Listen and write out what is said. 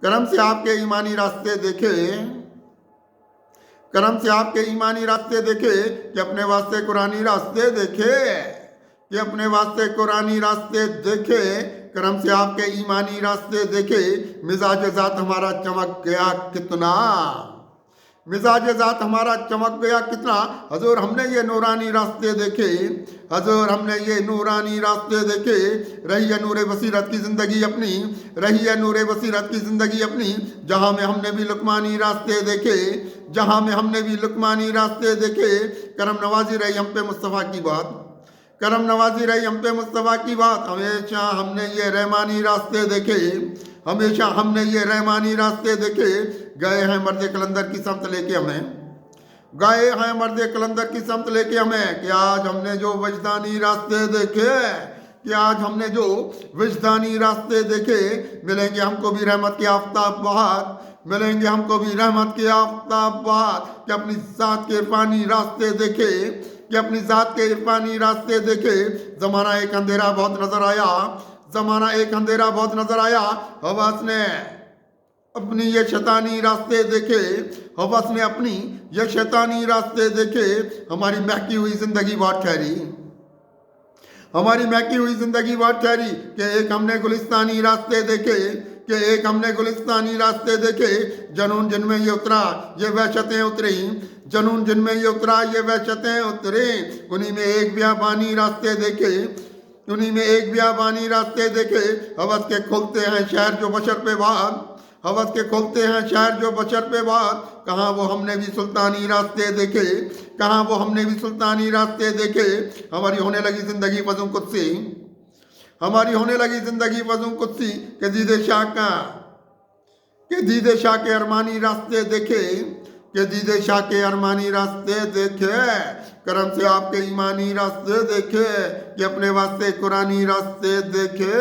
करम से आपके ईमानी रास्ते देखे, करम से आपके ईमानी रास्ते देखे कि अपने वास्ते कुरानी रास्ते देखे, कि अपने वास्ते कुरानी रास्ते देखे। करम से आपके ईमानी रास्ते देखे, मिजाज ज़ात हमारा चमक गया कितना, मिजाज ज़ात हमारा चमक गया कितना। हजूर हमने ये नूरानी रास्ते देखे, हजूर हमने ये नूरानी रास्ते देखे। रही है नूर बसीरत की ज़िंदगी अपनी, रही है नूर बसीरत की ज़िंदगी अपनी, जहाँ में हमने भी लुकमानी रास्ते देखे, जहाँ में हमने भी लुकमानी रास्ते देखे। करम नवाजी रही हम पे मुस्तफ़ा की बात, करम नवाजी रही हम पे मुस्तफ़ा की बात। हमेशा हमने ये रहमानी रास्ते देखे, हमेशा हमने ये रहमानी रास्ते देखे। गए हैं मर्द कलंदर की समत लेके हमें, गए हैं मर्द कलंदर की समत लेके हमें, कि आज हमने जो वजदानी रास्ते देखे, कि आज हमने जो वजदानी रास्ते देखे। मिलेंगे हमको भी रहमत के आफ्ताब बहार, मिलेंगे हमको भी रहमत के आफ्ताब बहार, कि अपनी ज़ात के इरफानी रास्ते देखे, कि अपनी ज़ात के इरफानी रास्ते देखे। ज़माना एक अंधेरा बहुत नज़र आया, ज़माना एक अंधेरा बहुत नज़र आया। हवास ने अपनी ये शैतानी रास्ते देखे, हवस ने अपनी ये शैतानी रास्ते देखे। हमारी महकी हुई ज़िंदगी बहुत ठहरी, हमारी महकी हुई ज़िंदगी बहुत ठहरी। कि एक हमने गुलिस्तानी रास्ते देखे, कि एक हमने गुलिस्तानी रास्ते देखे। जनून जिनमें ये उतरा ये वहशतें उतरी, जनून जिनमें ये उतरा ये वहशतें उतरी। उन्हीं में एक बियाबानी रास्ते देखे, उन्हीं में एक बियाबानी रास्ते देखे। हवस के खुलते हैं शहर जो बशर पे बात, हवस के खुलते हैं शहर जो बशर पे बात। कहाँ वो हमने भी सुल्तानी रास्ते देखे, कहाँ वो हमने भी सुल्तानी रास्ते देखे। हमारी होने लगी ज़िंदगी वज़ू कुदसी, हमारी होने लगी ज़िंदगी वज़ू कुदसी। के दीदे शाह का, के दीदे शाह के अरमानी रास्ते देखे, के दीदे शाह के अरमानी रास्ते देखे। करम से आपके ईमानी रास्ते देखे, कि अपने वास्ते कुरानी रास्ते देखे।